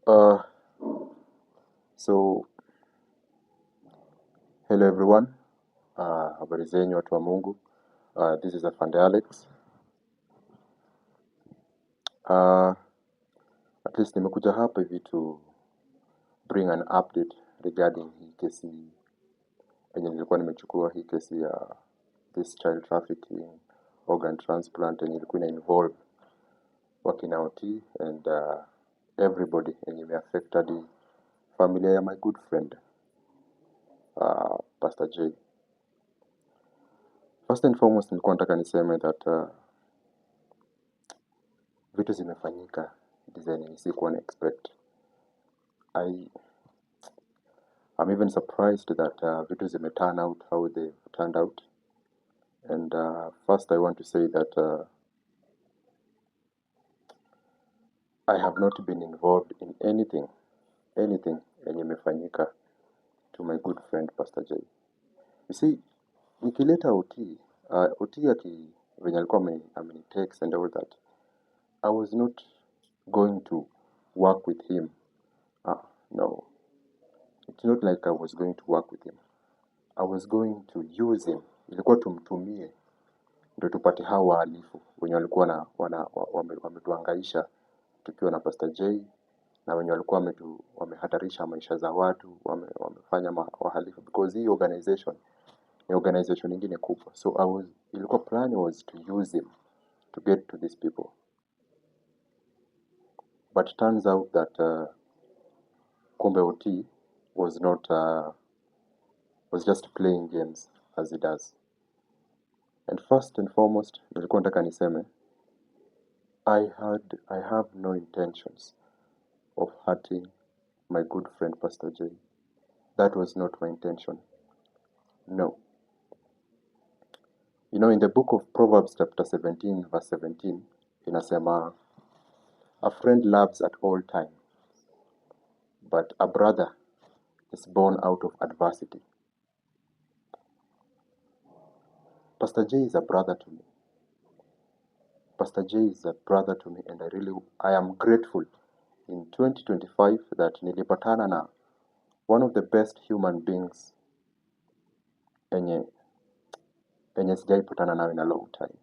Uh, so hello everyone. Habari zenyu watu wa Mungu. This is Afande Alex. At least nimekuja hapa hivi to bring an update regarding hii kesi yenye nilikuwa nimechukua, hii kesi ya this child trafficking organ transplant yenye ilikuwa ina involve wakina OT and everybody yenye imeaffect hadi familia ya my good friend Pastor J. First and foremost nilikuwa nataka niseme that vitu zimefanyika design yenye sikuwa na expect. I'm even surprised that vitu zime turn out how they turned out. And first I want to say that I have not been involved in anything yenye imefanyika to my good friend Pastor J. You see, nikileta OT venye alikuwa amenitext and all that, I was not going to work with him. No. It's not like I was going to work with him. I was going to use him. Ilikuwa tumtumie ndio tupate hao wahalifu wenye walikuwa wametuhangaisha tukiwa na Pastor J, na wenye walikuwa wamehatarisha maisha za watu, wamefanya wahalifu, because hii organization ni organization nyingine kubwa. So ilikuwa plan was to use him to get to these people. But it turns out that kumbe OT was just playing games as he does. And first and foremost, nilikuwa nataka niseme I have no intentions of hurting my good friend Pastor J. That was not my intention. No. You know, in the book of Proverbs chapter 17 verse 17, inasema, a friend loves at all time, but a brother is born out of adversity. Pastor J is a brother to me. Pastor J is a brother to me, and I am grateful in 2025 that nilipatana na one of the best human beings enye sijaipatana nayo in a long time.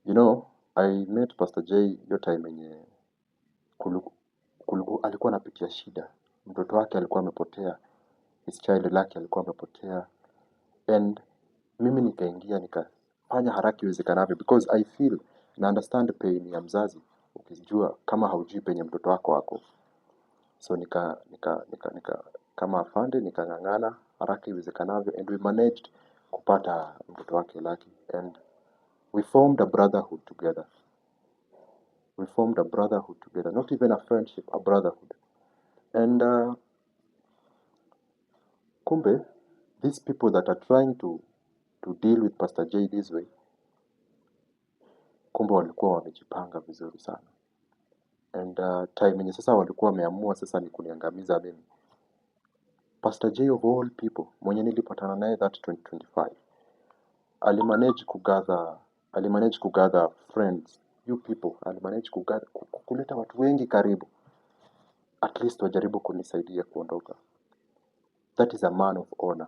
You know, I met Pastor J hiyo time enye alikuwa anapitia shida. Mtoto wake alikuwa amepotea, his child lake alikuwa amepotea, and mimi nikaingia nikafanya haraka iwezekanavyo, because I feel na understand pain ya mzazi ukijua kama haujui penye mtoto wako wako. So nika kama afande nikang'ang'ana haraka iwezekanavyo, and we managed kupata mtoto wake Lucky, and we formed a brotherhood together. Not even a friendship, a brotherhood. And kumbe, these people that are trying to deal with Pastor J this way, kumbe walikuwa wamejipanga vizuri sana. And time yenye sasa walikuwa wameamua sasa ni kuniangamiza mimi. Pastor J of all people, mwenye nilipatana naye that 2025, alimanage kugather friends, you people, alimanage kuleta watu wengi karibu, at least wajaribu kunisaidia kuondoka. That is a man of honor.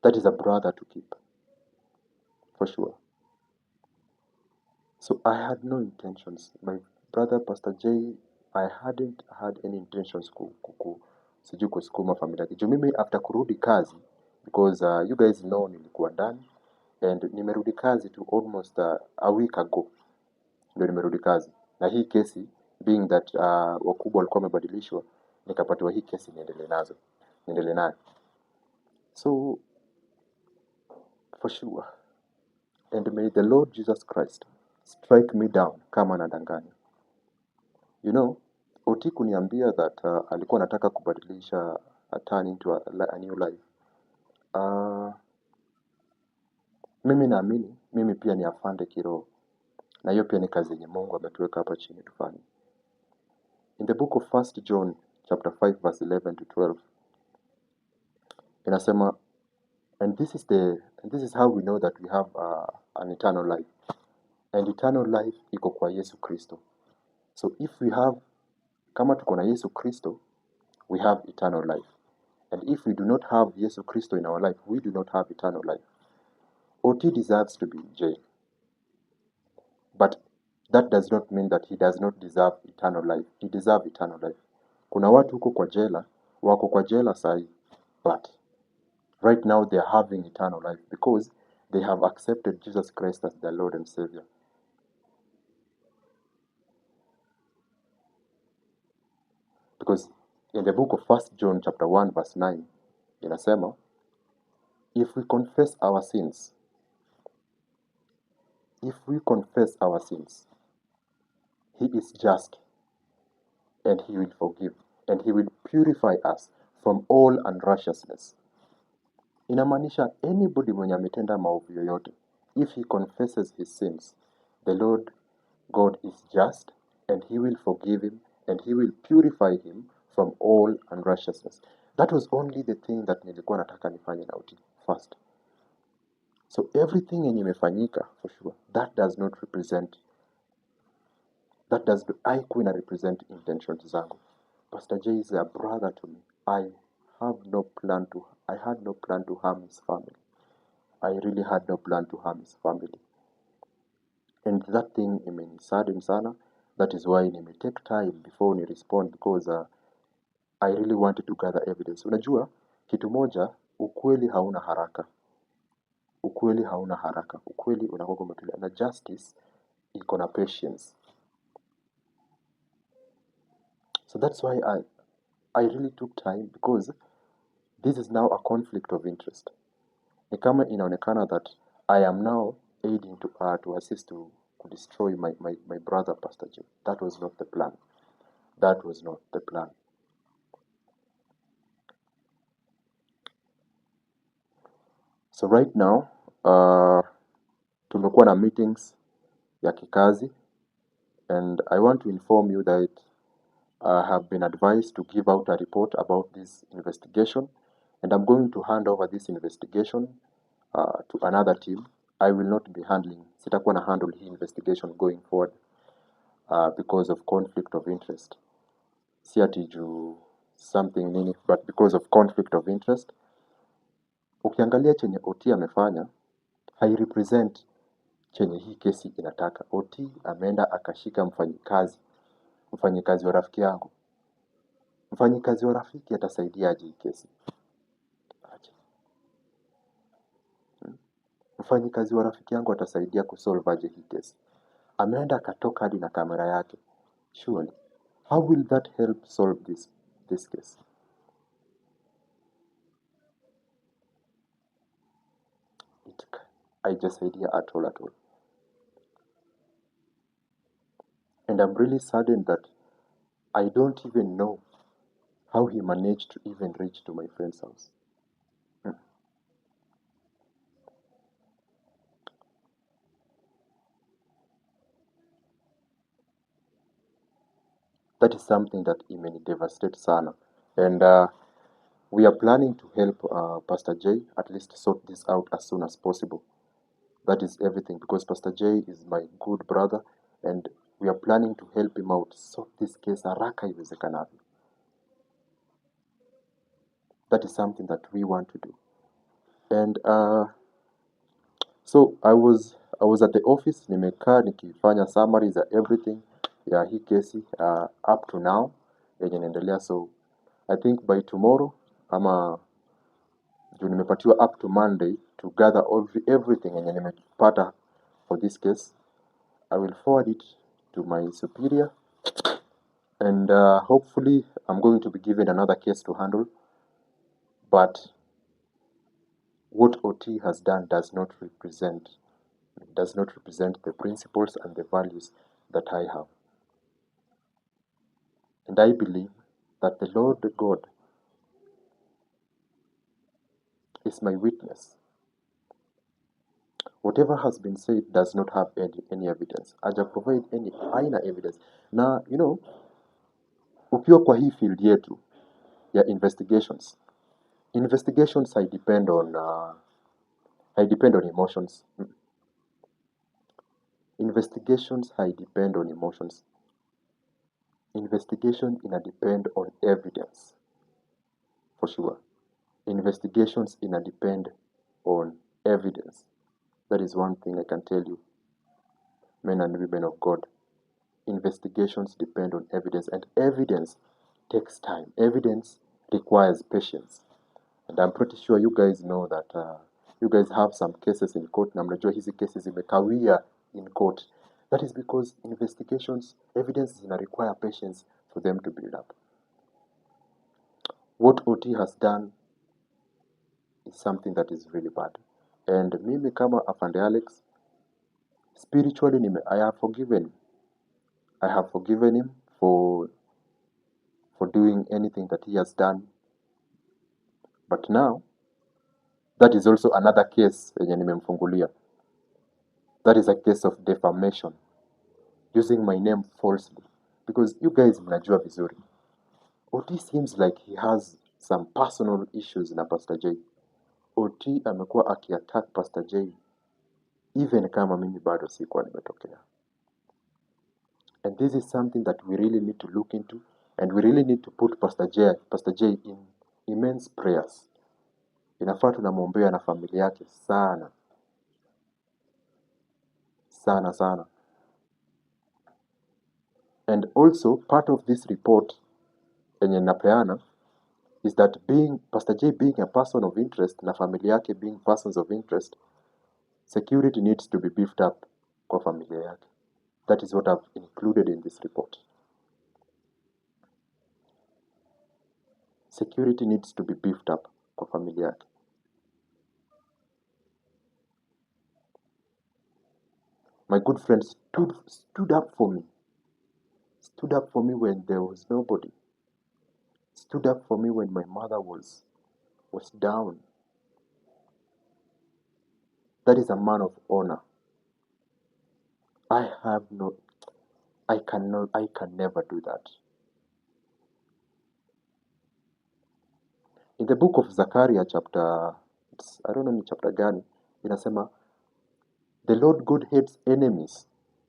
That is a brother to keep, for sure. So I had no intentions. My brother Pastor J, I hadn't had any intentions sijui kusukuma familia yake. Mimi after kurudi kazi, because you guys know nilikuwa ndani, and nimerudi kazi to almost a week ago. Ndio nimerudi kazi. Na hii kesi being that wakubwa walikuwa wamebadilishwa, nikapatiwa hii kesi niendelee nayo. So for sure, and may the Lord Jesus Christ strike me down kama nadanganya. You know, OT kuniambia that alikuwa anataka kubadilisha a turn into a new life. Mimi naamini, mimi pia ni afande kiroho. Na hiyo pia ni kazi yenye Mungu ametuweka hapa chini tufanye. In the book of 1 John chapter 5 verse 11 to 12, inasema, and this is how we know that we have an eternal life. And eternal life iko kwa Yesu Kristo. So if we have Kama tuko na Yesu Kristo, we have eternal life. And if we do not have Yesu Kristo in our life, we do not have eternal life. OT deserves to be in jail. But that does not mean that he does not deserve eternal life. He deserves eternal life. Kuna watu huko kwa jela, wako kwa jela sahi, but right now they are having eternal life because they have accepted Jesus Christ as their Lord and Savior. Because in the book of 1 John chapter 1 verse 9, inasema, if we confess our sins, he is just and he will forgive and he will purify us from all unrighteousness. Inamaanisha anybody mwenye ametenda maovu yoyote, if he confesses his sins, the Lord God is just and he will forgive him and he will purify him from all unrighteousness. That was only the thing that nilikuwa nataka nifanye na OT first. So everything yenye imefanyika, for sure, that does not represent, haikuwa ina represent intentions zangu. Pastor J is a brother to me. I had no plan to harm his family. I really had no plan to harm his family. And that thing imenisadden sana. That is why nime take time before ni respond because I really wanted to gather evidence. Unajua, kitu moja, ukweli hauna haraka. Ukweli unakuwa umetulia. Na justice iko na patience. So that's why I really took time because this is now a conflict of interest. Ni kama inaonekana that I am now aiding to assist to destroy my brother Pastor J. That was not the plan. So right now, tumekuwa na meetings ya kikazi and I want to inform you that I have been advised to give out a report about this investigation and I'm going to hand over this investigation to another team. I will not be handling, sitakuwa na handle hii investigation going forward because of conflict of interest. Si ati juu something nini, but because of conflict of interest. Ukiangalia chenye OT amefanya, hai-represent chenye hii kesi inataka. OT ameenda akashika mfanyikazi wa rafiki yangu. Mfanyikazi wa rafiki atasaidia aje hii kesi? Mfanyikazi wa rafiki yangu atasaidia kusolve aje hii kesi? Ameenda akatoka hadi na kamera yake. Surely, how will that help solve this case? Haijasaidia at all. And I'm really saddened that I don't even know how he managed to even reach to my friend's house. That is something that imeni devastate sana. And we are planning to help Pastor J at least sort this out as soon as possible. That is everything because Pastor J is my good brother and we are planning to help him out sort this case haraka iwezekanavyo. That is something that we want to do. And so I was at the office, nimekaa nikifanya summaries of everything ya hii kesi up to now yenye inaendelea. So I think by tomorrow ama juu nimepatiwa up to Monday to gather everything yenye nimepata for this case. I will forward it to my superior and hopefully I'm going to be given another case to handle. But what OT has done does not represent the principles and the values that I have. And I believe that the Lord God is my witness. Whatever has been said does not have any evidence. Haja provide haina evidence. Na, ukiwa kwa hii field yetu ya investigations I depend on emotions. Investigations I depend on emotions. investigation ina depend on evidence, for sure. Investigations ina depend on evidence. That is one thing I can tell you, men and women of God. Investigations depend on evidence, and evidence takes time. Evidence requires patience. And I'm pretty sure you guys know that you guys have some cases in court, na mnajua hizi cases zimekawia in court. That is because investigations, evidence require patience for them to build up. What OT has done is something that is really bad. And mimi kama Afande Alex, spiritually I have forgiven him. I have forgiven him for doing anything that he has done. But now, that is also another case yenye nimemfungulia. That is a case of defamation, using my name falsely. Because you guys mnajua vizuri, OT seems like he has some personal issues na Pastor J. OT amekuwa akiattack Pastor J even kama mimi bado sikuwa nimetokea. And this is something that we really need to look into, and we really need to put Pastor J in immense prayers. Inafaa tunamwombea na familia yake sana sana sana. And also part of this report yenye napeana is that Pastor J being a person of interest na familia yake being persons of interest, security needs to be beefed up kwa familia yake. That is what I've included in this report. Security needs to be beefed up kwa familia yake. My good friend stood up for me. Stood up for me when there was nobody. Stood up for me when my mother was down. That is a man of honor. I can never do that. In the book of Zechariah chapter, I don't know ni chapter gani, inasema, the Lord God hates enemies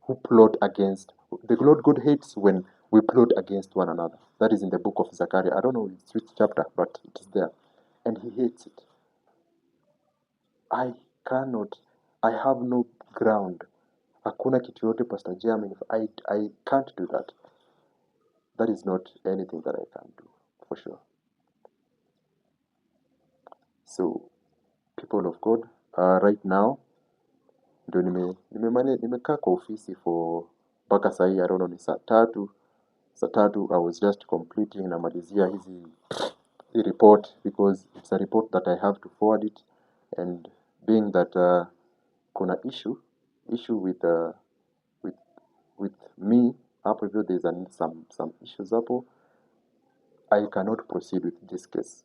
who plot against, the Lord God hates when we plot against one another. That is in the book of Zechariah. I don't know which chapter, but it is there. And he hates it. I have no ground. Hakuna kitu yote Pastor J, I can't do that. That is not anything that I can do, for sure. So, people of God, right now, ndio nimekaa kwa ofisi for mpaka sahi, I don't know, ni saa tatu. I was just completing na malizia hizi report, because it's a report that I have to forward it, and being that kuna issue with me hapo hivyo, there's some issues hapo, I cannot proceed with this case.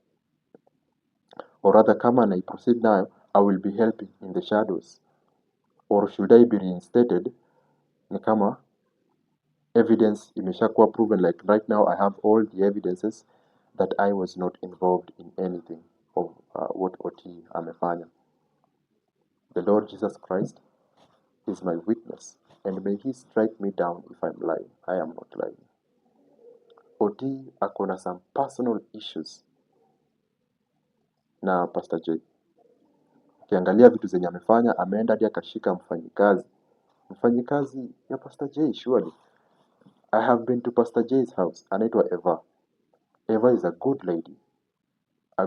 Or rather, kama na proceed nayo, I will be helping in the shadows. Or should I be reinstated? Ni kama evidence imeshakuwa proven, like right now I have all the evidences that I was not involved in anything of what OT amefanya. The Lord Jesus Christ is my witness, and may he strike me down if I'm lying. I am not lying. OT akona some personal issues na Pastor J. Ukiangalia vitu zenye amefanya, ameenda hadi akashika mfanyikazi ya Pastor J. Surely I have been to Pastor J's house. Anaitwa Eva. Eva is a good lady, a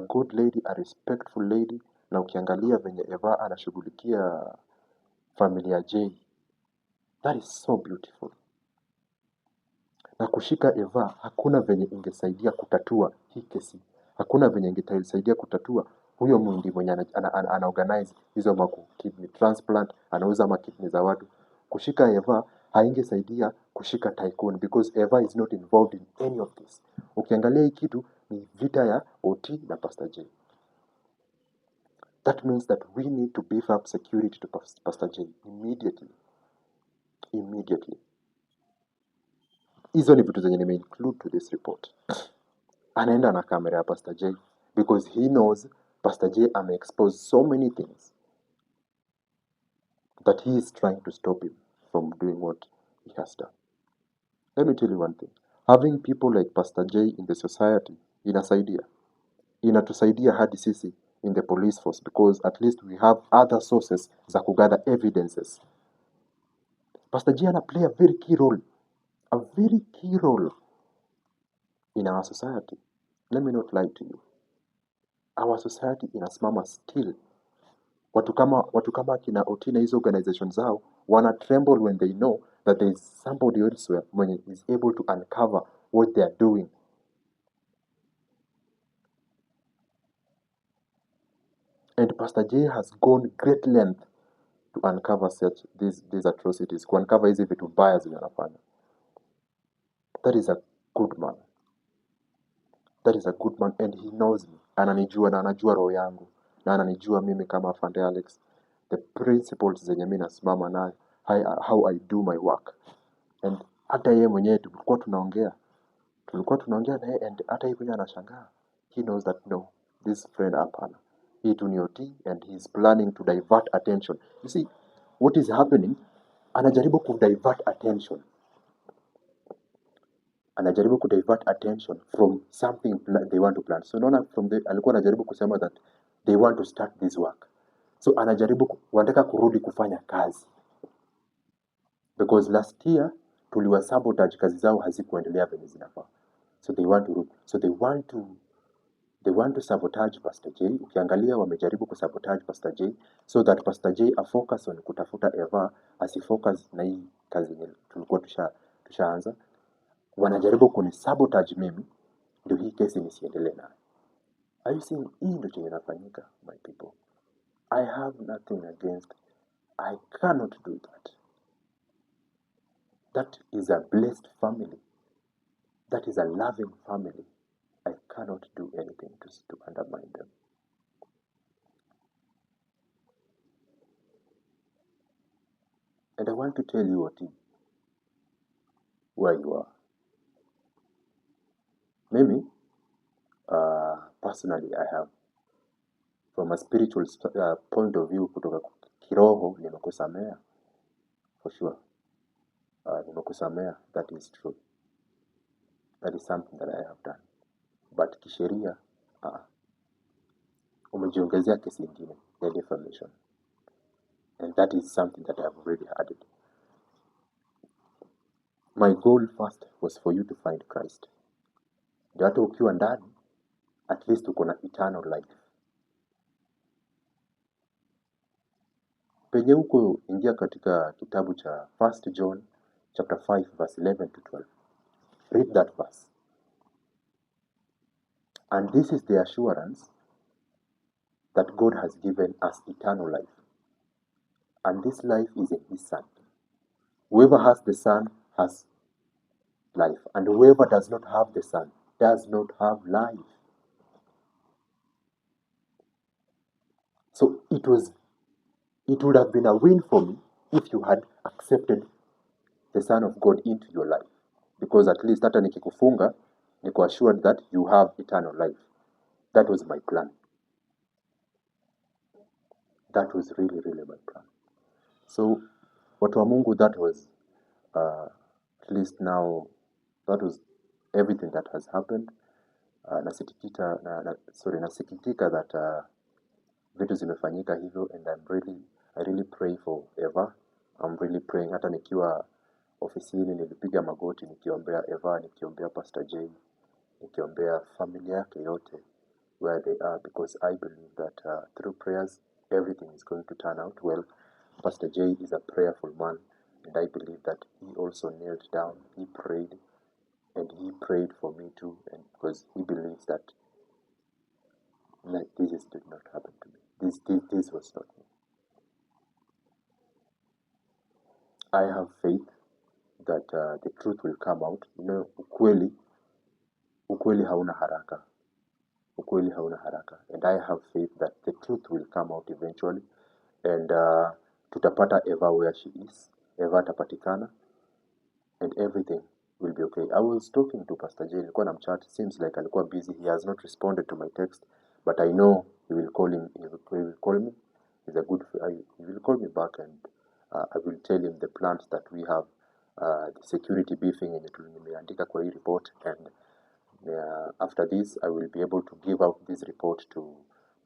respectful lady. Na ukiangalia venye Eva anashughulikia familia J, that is so beautiful. Na kushika Eva, hakuna venye ingesaidia kutatua hii kesi. Hakuna venye ingesaidia kutatua huyo mundi mwenye ana organize hizo kidney transplant, anauza kidney za watu. Kushika Eva haingesaidia kushika Tycoon, because Eva is not involved in any of this. Ukiangalia hii kitu ni vita ya OT na Pastor J. That means that we need to beef up security to Pastor J immediately. Hizo ni vitu zenye nime-include to this report. Anaenda na kamera ya Pastor J, because he knows Pastor J ame-expose so many things that he is trying to stop him from doing what he has done. Let me tell you one thing. Having people like Pastor J in the society inasaidia. Inatusaidia hadi sisi in the police force, because at least we have other sources za kugather evidences. Pastor J ana play a very key role in our society. Let me not lie to you. Our society inasimama still. Watu kama kina Otina, hizo organization zao wana tremble when they know that there is somebody elsewhere when he is able to uncover what they are doing. And Pastor J has gone great length to uncover such these atrocities, to uncover hizi vitu mbaya zenye anafanya. That is a good man. That is a good man, and he knows me. Ananijua na anajua roho yangu. Na ananijua mimi kama Afande Alex. The principles zenye mimi nasimama nayo, how I do my work. And hata yeye mwenyewe tulikuwa tunaongea na yeye, and hata yeye mwenyewe anashangaa. He knows that no, this friend hapana. Hii tu ni OT, and he's planning to divert attention. You see, what is happening? Anajaribu ku divert attention. Anajaribu ku divert attention from something they want to plan. So naona alikuwa anajaribu kusema that they want to start this work. So wanataka kurudi kufanya kazi. Because last year tuliwa sabotage, kazi zao hazikuendelea venye zinafaa. So they want to sabotage Pastor J. Ukiangalia wamejaribu kusabotage Pastor J so that Pastor J afocus on kutafuta Eva, asifocus na hii kazi yenye tulikuwa tushaanza. Wanajaribu kunisabotage mimi ndio hii kesi nisiendelee nayo. Are you seeing? Hii ndio chenye inafanyika, my people. I have nothing against. I cannot do that. That is a blessed family. That is a loving family. I cannot do anything to undermine them. And I want to tell you, Oti, where you are. Mimi, personally, I have, from a spiritual point of view, kutoka kiroho, nimekusamea, for sure. Nimekusamea, that is true. That is something that I have done. But kisheria, umejiongezea kesi ingine ya defamation. And that is something that I have already added. My goal first was for you to find Christ. Ndio hata ukiwa ndani, at least uko na eternal life. Penye huko, ingia katika kitabu cha 1 John chapter 5 verse 11 to 12. Read that verse. And this is the assurance that God has given us eternal life. And this life is in His Son. Whoever has the Son has life. And whoever does not have the Son does not have life. So it would have been a win for me if you had accepted the Son of God into your life. Because at least hata nikikufunga, niko assured that you have eternal life. That was my plan. That was really, really my plan. So, watu wa Mungu, that was at least now, that was everything that has happened. Nasikitika that vitu zimefanyika hivyo, and I really pray for Eva. I'm really praying. Hata nikiwa ofisini nilipiga magoti nikiombea Eva, nikiombea Pastor J, nikiombea familia yake yote where they are, because I believe that through prayers everything is going to turn out well. Pastor J is a prayerful man, and I believe that he also knelt down, he prayed, and he prayed for me too, and because he believes that this did not happen to me. This was not me. I have faith that the truth will come out. You know, ukweli hauna haraka. Ukweli hauna haraka. And I have faith that the truth will come out eventually. And tutapata Eva where she is. Eva tapatikana. And everything will be okay. I was talking to Pastor J. Nilikuwa na mchat. Seems like alikuwa busy. He has not responded to my text. But I know he will call him. He will call me. He will call me back, and I will tell him the plans that we have the security briefing yenye nimeandika kwa hii report, and after this I will be able to give out this report to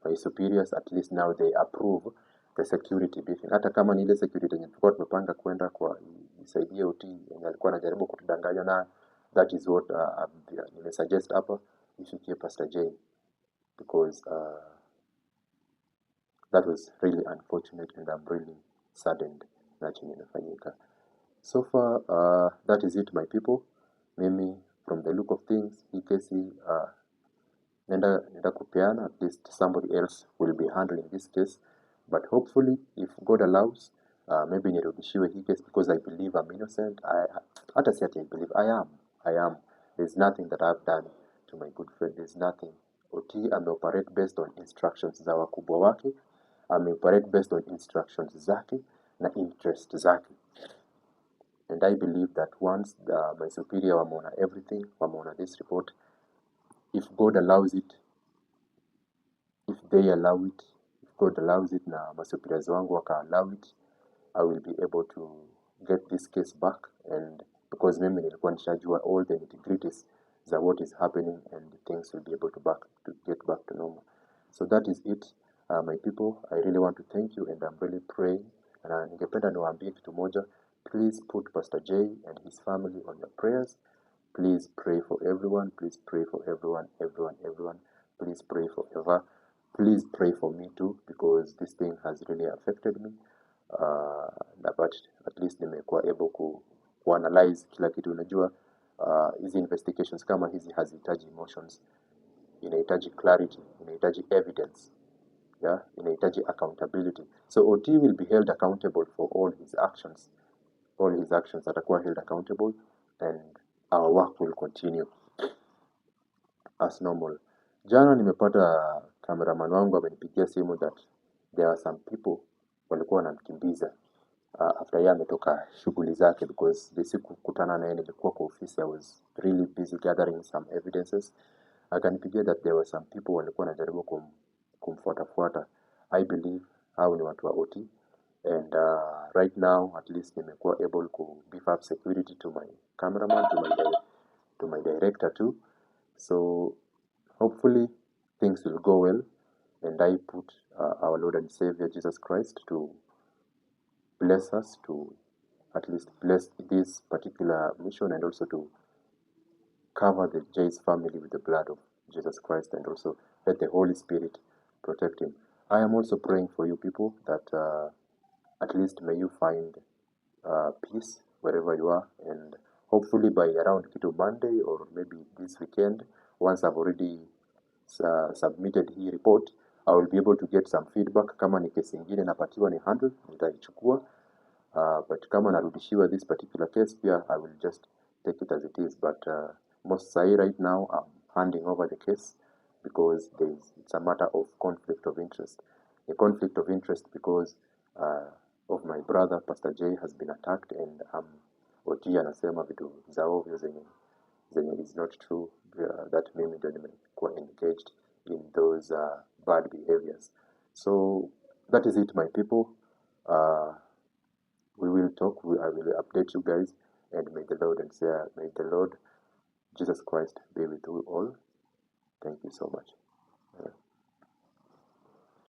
my superiors. At least now they approve the security briefing. Hata kama ni ile security yenye tulikuwa tumepanga kwenda kwa isaidie OT yenye alikuwa anajaribu kutudanganya, na that is what nimesuggest hapa ifikie Pastor J, because that was really unfortunate and I'm really saddened na chenye imefanyika. So far, that is it, my people. Mimi, from the look of things, hii kesi nenda kupeana. At least somebody else will be handling this case, but hopefully if God allows, maybe nirudishiwe hii case, because I believe I'm innocent. Hata si ati I believe, I am. There's nothing that I've done to my good friend. There's nothing. OT ameoperate based on instructions za wakubwa wake, ameoperate based on instructions zake na interest zake. And I believe that once my superior wameona everything, wameona this report, if God allows it, if they allow it, if God allows it na my superiors wangu waka allow it, I will be able to get this case back. And because mimi nilikuwa nishajua all the nitty-gritties za what is happening, and things will be able to get back to normal. So that is it, my people. I really want to thank you, and I'm really praying. Na ningependa niwaambie kitu moja. Please put Pastor J and his family on your prayers. Please pray for everyone. Please pray for everyone. Please pray forever. Please pray for me too, because this thing has really affected me. But at least nimekuwa able ku analyze kila kitu. Unajua hizi investigations kama hizi hazihitaji emotions, inahitaji clarity, inahitaji evidence, yeah, inahitaji accountability. So OT will be held accountable for all his actions. All his actions atakuwa held accountable, and our work will continue as normal. Jana nimepata cameraman wangu amenipigia simu that there are some people walikuwa wanamkimbiza after yeye ametoka shughuli zake, because the siku kukutana naye nilikuwa kwa ofisi. I was really busy gathering some evidences. Akanipigia that there were some people walikuwa wanajaribu kumfuatafuata. I believe hao ni watu wa OT, and right now at least nimekuwa able to beef up security to my cameraman, to my director too. So hopefully things will go well, and I put our Lord and Savior Jesus Christ to bless us, to at least bless this particular mission, and also to cover the J's family with the blood of Jesus Christ, and also let the Holy Spirit protect him. I am also praying for you people that at least may you find peace wherever you are, and hopefully by around kitu Monday or maybe this weekend, once I've already submitted hii report, I will be able to get some feedback. Kama ni kesi ingine napatiwa ni handle, nitaichukua. But kama narudishiwa this particular case, pia I will just take it as it is. But most say right now I'm handing over the case, because it's a matter of conflict of interest. A conflict of interest because of my brother Pastor J has been attacked, and OT anasema vitu za ovyo zenye is not true, that mimi ndio nimekuwa engaged in those bad behaviors. So that is it, my people. We will talk. I will update you guys, and may the Lord Jesus Christ be with you all. Thank you so much.